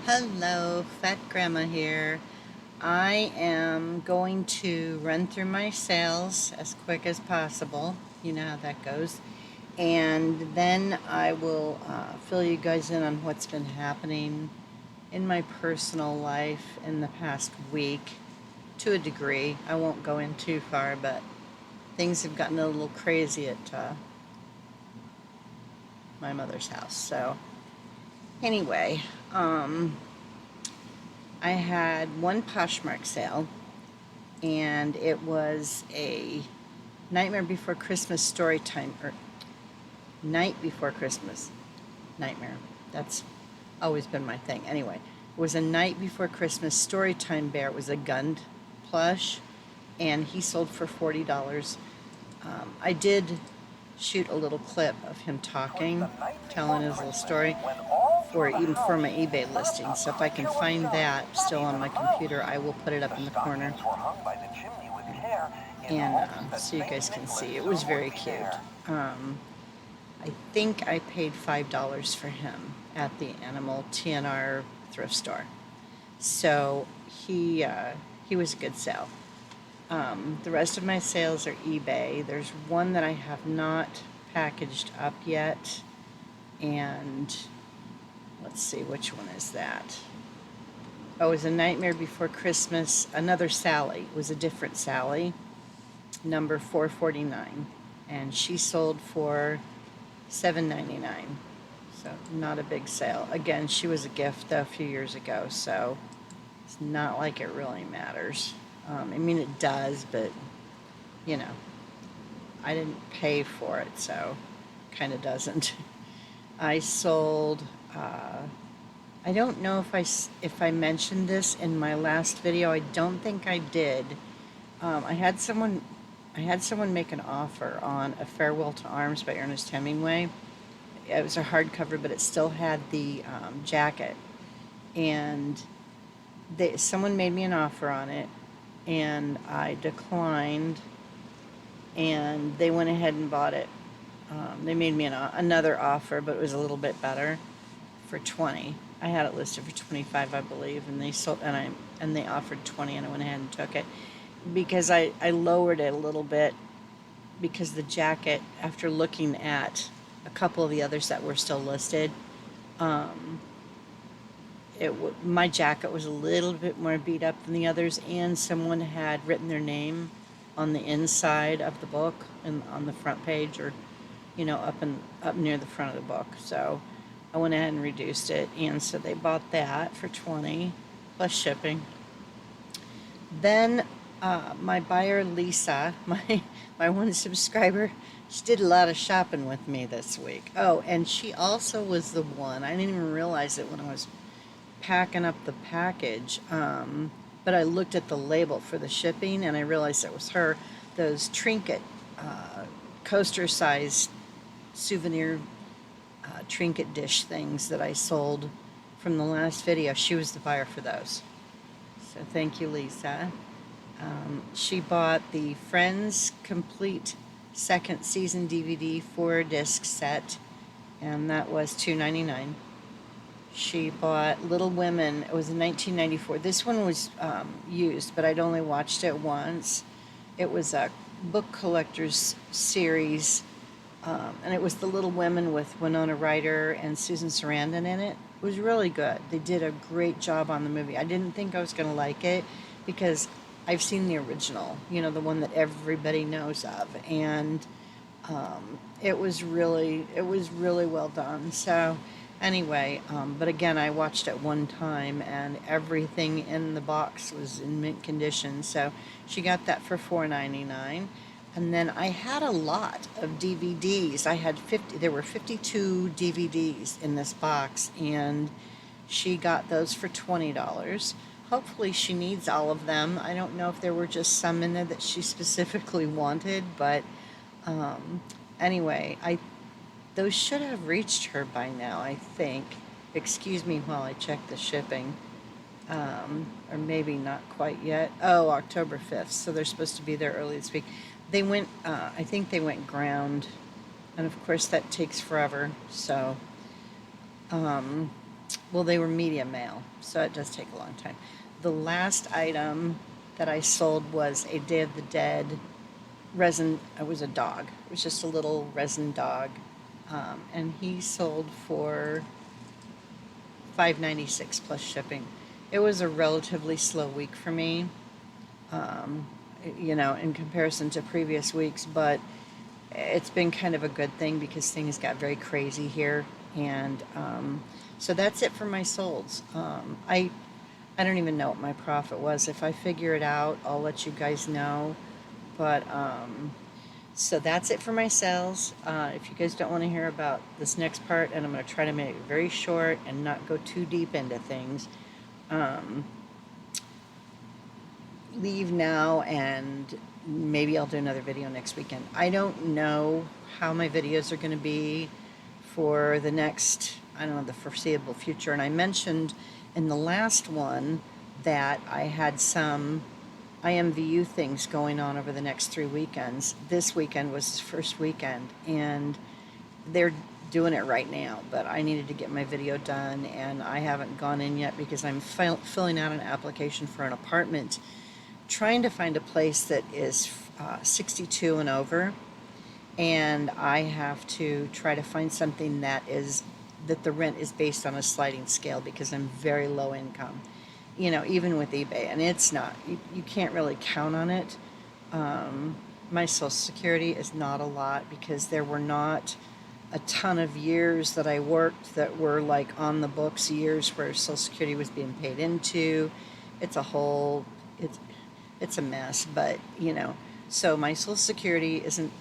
Hello, Fat Grandma here. I am going to run through my sales as quick as possible. You know how that goes. And then I will fill you guys in on what's been happening in my personal life in the past week to a degree. I won't go in too far, but things have gotten a little crazy at my mother's house. So, anyway, um, I had one Poshmark sale, and it was a Nightmare Before Christmas story time, or Night Before Christmas. Nightmare. That's always been my thing. Anyway, it was a Night Before Christmas story time bear. It was a Gund plush, and he sold for $40. I did shoot a little clip of him talking, telling his little story for even for my eBay listing. So if I can find that still on my computer, I will put it up in the corner, and so you guys can see. It was very cute. I think I paid $5 for him at the Animal TNR thrift store. So he was a good sale. The rest of my sales are eBay. There's one that I have not packaged up yet, and let's see, which one is that? Oh, it was A Nightmare Before Christmas. Another Sally. It was a different Sally, number 449, and she sold for $7.99. So not a big sale. Again, she was a gift though a few years ago, so it's not like it really matters. I mean, it does, but you know, I didn't pay for it, so kind of doesn't. I sold. I don't know if I mentioned this in my last video. I don't think I did. I had someone make an offer on A Farewell to Arms by Ernest Hemingway. It was a hardcover, but it still had the jacket. And someone made me an offer on it, and I declined, and they went ahead and bought it. They made me another offer, but it was a little bit better, for 20. I had it listed for 25, I believe, and they sold, and they offered 20, and I went ahead and took it because I lowered it a little bit because the jacket, after looking at a couple of the others that were still listed, my jacket was a little bit more beat up than the others, and someone had written their name on the inside of the book and on the front page, or up near the front of the book. So I went ahead and reduced it, and so they bought that for 20 plus shipping. Then my buyer Lisa, my one subscriber, she did a lot of shopping with me this week. Oh, and she also was the one, I didn't even realize it when I was packing up the package, but I looked at the label for the shipping and I realized it was her. Those trinket coaster size souvenir trinket dish things that I sold from the last video, she was the buyer for those. So thank you, Lisa. She bought the Friends Complete second season DVD 4-disc set, and that was $2.99. She bought Little Women. It was in 1994. This one was used, but I'd only watched it once. It was a book collector's series, and it was the Little Women with Winona Ryder and Susan Sarandon in it. It was really good. They did a great job on the movie. I didn't think I was going to like it because I've seen the original, the one that everybody knows of, and it was really well done. So anyway, but again, I watched it one time, and everything in the box was in mint condition. So she got that for $4.99. And then I had a lot of DVDs. There were 52 DVDs in this box, and she got those for $20. Hopefully she needs all of them. I don't know if there were just some in there that she specifically wanted, but anyway, those should have reached her by now, I think. Excuse me while I check the shipping. Or maybe not quite yet. Oh, October 5th, so they're supposed to be there early this week. They went, I think they went ground, and of course that takes forever, so well, they were medium male, so it does take a long time. The last item that I sold was a Day of the Dead resin. It was a dog. It was just a little resin dog, and he sold for $5.96 plus shipping. It was a relatively slow week for me, um, in comparison to previous weeks, but it's been kind of a good thing because things got very crazy here, and so that's it for my solds. I don't even know what my profit was. If I figure it out, I'll let you guys know. But so that's it for my sales. If you guys don't want to hear about this next part, and I'm going to try to make it very short and not go too deep into things, leave now, and maybe I'll do another video next weekend. I don't know how my videos are going to be for the next, I don't know, the foreseeable future. And I mentioned in the last one that I had some IMVU things going on over the next 3 weekends. This weekend was the first weekend, and they're doing it right now, but I needed to get my video done, and I haven't gone in yet because I'm filling out an application for an apartment, trying to find a place that is 62 and over, and I have to try to find something that the rent is based on a sliding scale because I'm very low income, even with eBay, and it's not, you can't really count on it. My Social Security is not a lot because there were not a ton of years that I worked that were like on the books, years where Social Security was being paid into. It's a whole, it's a mess, but so my Social Security isn't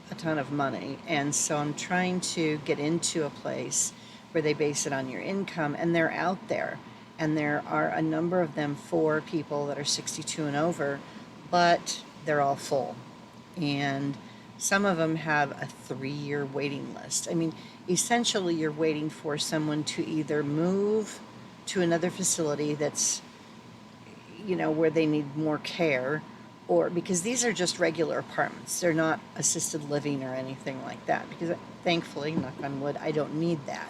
a ton of money, and so I'm trying to get into a place where they base it on your income, and they're out there, and there are a number of them for people that are 62 and over, but they're all full, and some of them have a 3-year waiting list. I mean, essentially you're waiting for someone to either move to another facility that's where they need more care, or because these are just regular apartments. They're not assisted living or anything like that, because thankfully, knock on wood, I don't need that,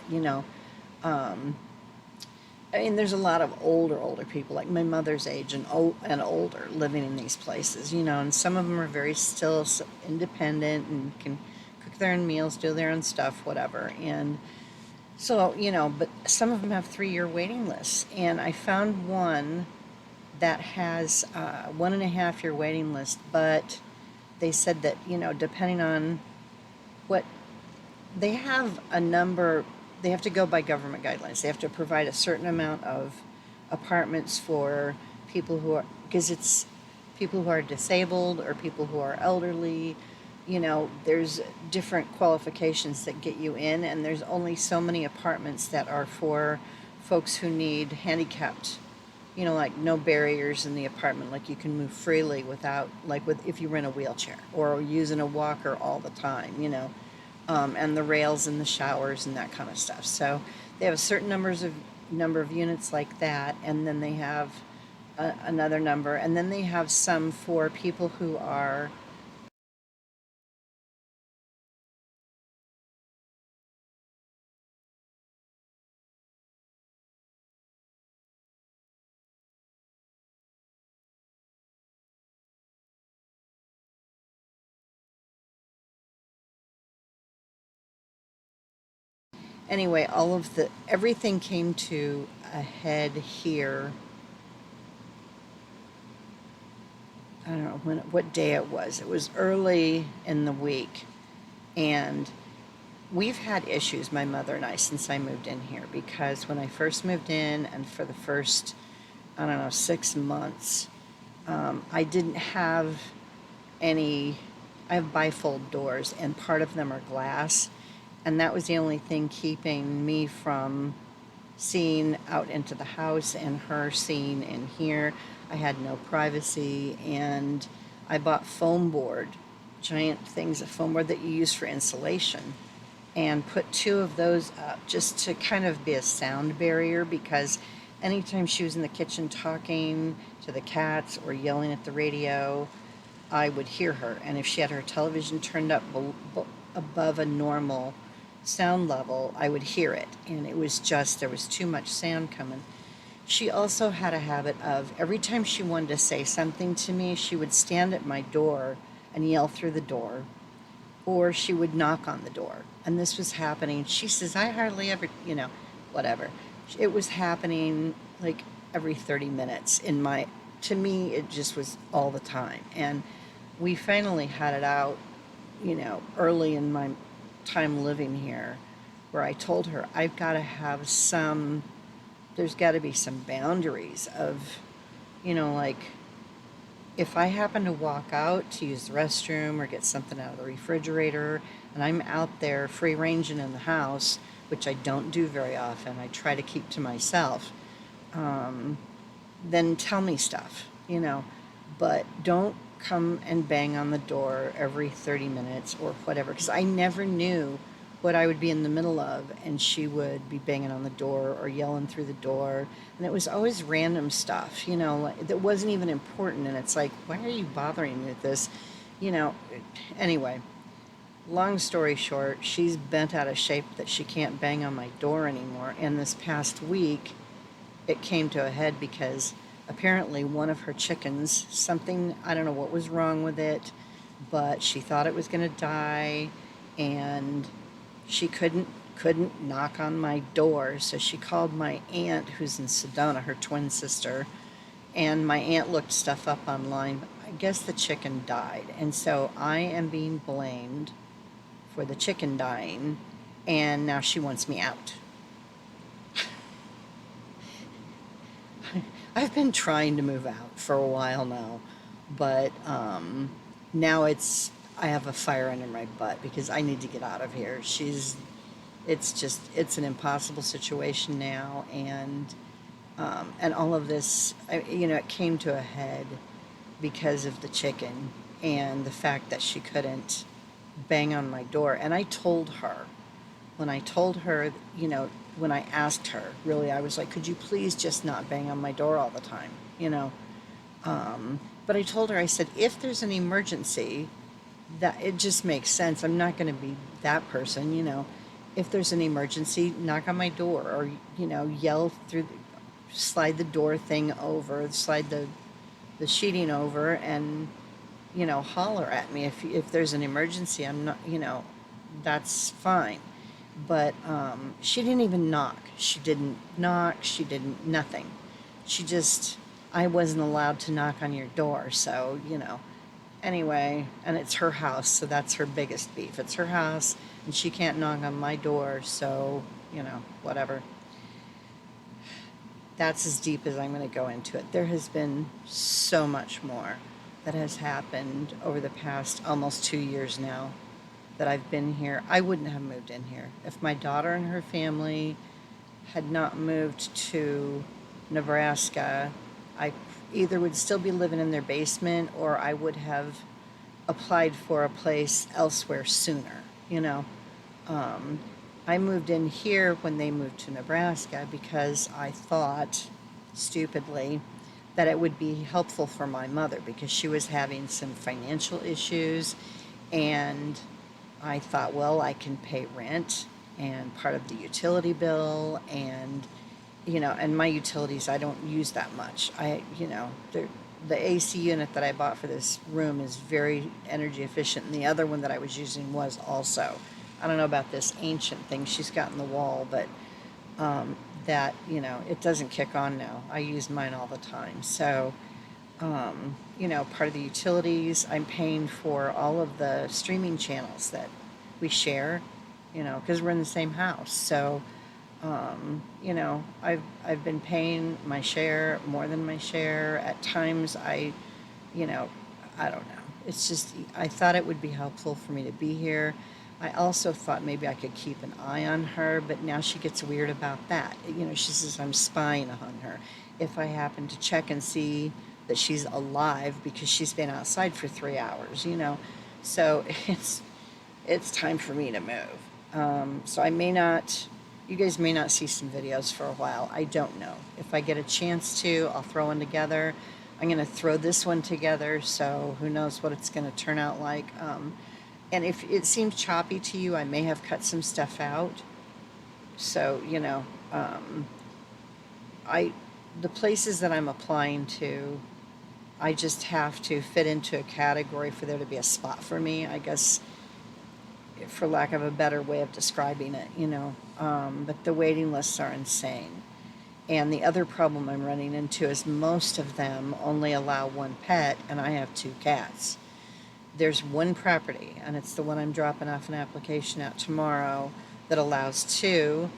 I mean, there's a lot of older people, like my mother's age and older, living in these places, and some of them are very still independent and can cook their own meals, do their own stuff, whatever. And so, but some of them have 3-year waiting lists. And I found one that has a 1.5-year waiting list, but they said that, depending on what, they have a number, they have to go by government guidelines. They have to provide a certain amount of apartments for people who are, because it's people who are disabled or people who are elderly. There's different qualifications that get you in, and there's only so many apartments that are for folks who need handicapped, like no barriers in the apartment, like you can move freely without, if you rent a wheelchair or using a walker all the time, and the rails in the showers and that kind of stuff. So they have a certain number of units like that, and then they have another number, and then they have some for people who are anyway, everything came to a head here. I don't know what day it was. It was early in the week, and we've had issues, my mother and I, since I moved in here, because when I first moved in, and for the first, I don't know, 6 months, I didn't have any. I have bifold doors, and part of them are glass, and that was the only thing keeping me from seeing out into the house and her seeing in here. I had no privacy, and I bought foam board, giant things of foam board that you use for insulation, and put 2 of those up just to kind of be a sound barrier, because anytime she was in the kitchen talking to the cats or yelling at the radio, I would hear her. And if she had her television turned up above a normal sound level, I would hear it. And it was just, there was too much sound coming. She also had a habit of every time she wanted to say something to me, she would stand at my door and yell through the door, or she would knock on the door. And this was happening. She says, I hardly ever, whatever. It was happening like every 30 minutes to me, it just was all the time. And we finally had it out, early in my time living here, where I told her, there's got to be some boundaries of, like, if I happen to walk out to use the restroom or get something out of the refrigerator and I'm out there free ranging in the house, which I don't do very often, I try to keep to myself, then tell me stuff, but don't come and bang on the door every 30 minutes or whatever, because I never knew what I would be in the middle of, and she would be banging on the door or yelling through the door, and it was always random stuff, that wasn't even important, and it's like, why are you bothering me with this, you know? Anyway, long story short, she's bent out of shape that she can't bang on my door anymore, and this past week, it came to a head because apparently one of her chickens, something, I don't know what was wrong with it, but she thought it was going to die, and she couldn't knock on my door, so she called my aunt, who's in Sedona, her twin sister, and my aunt looked stuff up online. I guess the chicken died, and so I am being blamed for the chicken dying, and now she wants me out. I've been trying to move out for a while now, but now I have a fire under my butt because I need to get out of here. It's an impossible situation now, and all of this, it came to a head because of the chicken and the fact that she couldn't bang on my door. And I told her, when when I asked her, really, I was like, could you please just not bang on my door all the time, But I told her, I said, if there's an emergency, that it just makes sense. I'm not going to be that person, If there's an emergency, knock on my door, or, yell through, slide the door thing over, slide the sheeting over, and, holler at me. If there's an emergency, I'm not, that's fine. But she didn't even knock. She didn't knock. She didn't, nothing. I wasn't allowed to knock on your door. So, anyway, and it's her house. So that's her biggest beef. It's her house and she can't knock on my door. So, whatever. That's as deep as I'm going to go into it. There has been so much more that has happened over the past almost 2 years now that I've been here. I wouldn't have moved in here. If my daughter and her family had not moved to Nebraska, I either would still be living in their basement or I would have applied for a place elsewhere sooner, I moved in here when they moved to Nebraska because I thought, stupidly, that it would be helpful for my mother because she was having some financial issues, and I thought, well, I can pay rent and part of the utility bill, and and my utilities, I don't use that much. The AC unit that I bought for this room is very energy efficient, and the other one that I was using was also. I don't know about this ancient thing she's got in the wall, but that, it doesn't kick on now. I use mine all the time. So, part of the utilities, I'm paying for all of the streaming channels that we share, because we're in the same house. So, I've been paying my share, more than my share. At times I don't know. It's just, I thought it would be helpful for me to be here. I also thought maybe I could keep an eye on her, but now she gets weird about that. She says I'm spying on her. If I happen to check and see that she's alive because she's been outside for 3 hours, So it's time for me to move. So you guys may not see some videos for a while. I don't know. If I get a chance to, I'll throw one together. I'm going to throw this one together, so who knows what it's going to turn out like. And if it seems choppy to you, I may have cut some stuff out. So, um, I, the places that I'm applying to, I just have to fit into a category for there to be a spot for me, I guess, for lack of a better way of describing it. But the waiting lists are insane. And the other problem I'm running into is most of them only allow one pet, and I have two cats. There's one property, and it's the one I'm dropping off an application at tomorrow, that allows two,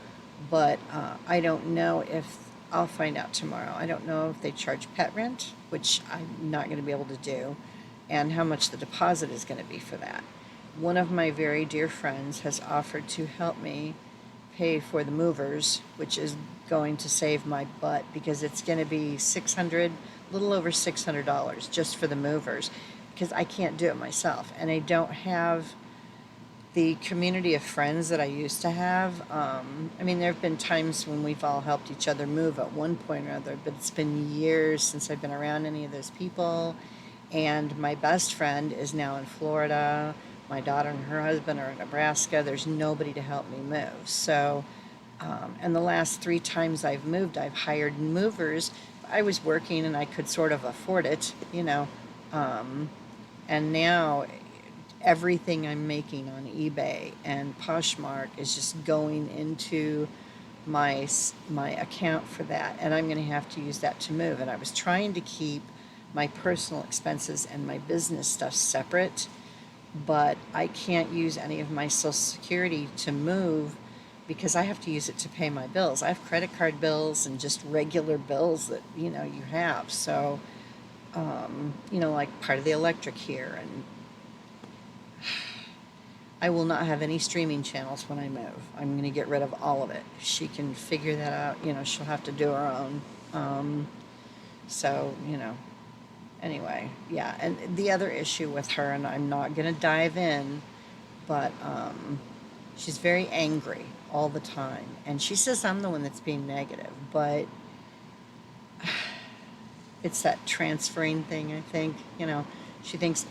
but I don't know if, I'll find out tomorrow. I don't know if they charge pet rent, which I'm not going to be able to do, and how much the deposit is going to be for that. One of my very dear friends has offered to help me pay for the movers, which is going to save my butt because it's going to be a little over $600 just for the movers, because I can't do it myself, and I don't have the community of friends that I used to have. I mean, there have been times when we've all helped each other move at one point or other, but it's been years since I've been around any of those people. And my best friend is now in Florida. My daughter and her husband are in Nebraska. There's nobody to help me move. So, and the last 3 times I've moved, I've hired movers. I was working and I could sort of afford it. And now everything I'm making on eBay and Poshmark is just going into my account for that, and I'm going to have to use that to move. And I was trying to keep my personal expenses and my business stuff separate, but I can't use any of my Social Security to move because I have to use it to pay my bills. I have credit card bills and just regular bills that you have. So like part of the electric here, and I will not have any streaming channels when I move. I'm going to get rid of all of it. She can figure that out. She'll have to do her own. So, anyway, yeah. And the other issue with her, and I'm not going to dive in, but she's very angry all the time. And she says I'm the one that's being negative, but it's that transferring thing, I think. She thinks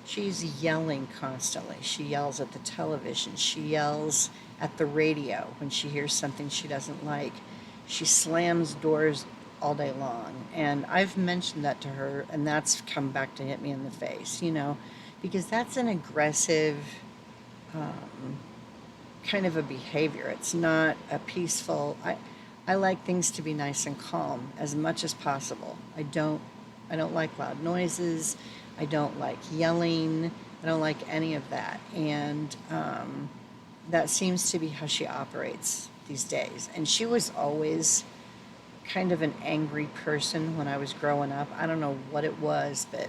she's yelling constantly. She yells at the television. She yells at the radio when she hears something she doesn't like. She slams doors all day long. And I've mentioned that to her, and that's come back to hit me in the face, because that's an aggressive kind of a behavior. It's not a peaceful. I like things to be nice and calm as much as possible. I don't like loud noises. I don't like yelling. I don't like any of that. And that seems to be how she operates these days. And she was always kind of an angry person when I was growing up. I don't know what it was, but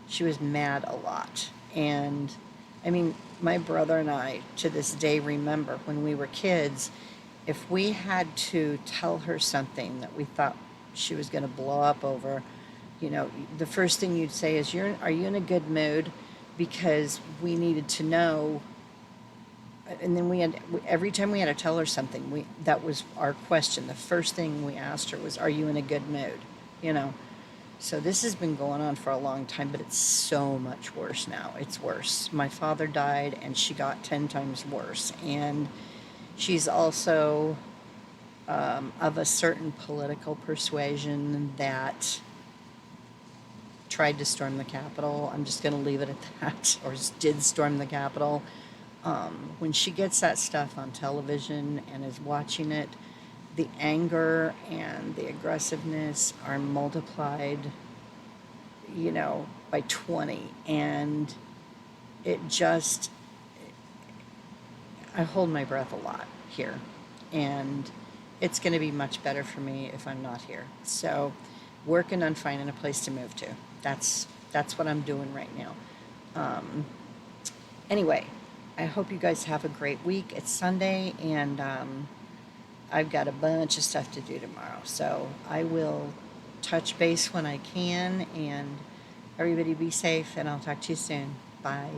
she was mad a lot. And I mean, my brother and I, to this day, remember when we were kids, if we had to tell her something that we thought she was going to blow up over, the first thing you'd say is, are you in a good mood? Because we needed to know. And then every time we had to tell her something, that was our question. The first thing we asked her was, are you in a good mood? So this has been going on for a long time, but it's so much worse now. It's worse. My father died, and she got 10 times worse. And she's also of a certain political persuasion that tried to storm the Capitol. I'm just going to leave it at that, or did storm the Capitol. When she gets that stuff on television and is watching it, the anger and the aggressiveness are multiplied, by 20. And I hold my breath a lot here. And it's going to be much better for me if I'm not here. So, working on finding a place to move to. That's what I'm doing right now. Anyway, I hope you guys have a great week. It's Sunday, and I've got a bunch of stuff to do tomorrow. So I will touch base when I can, and everybody be safe, and I'll talk to you soon. Bye.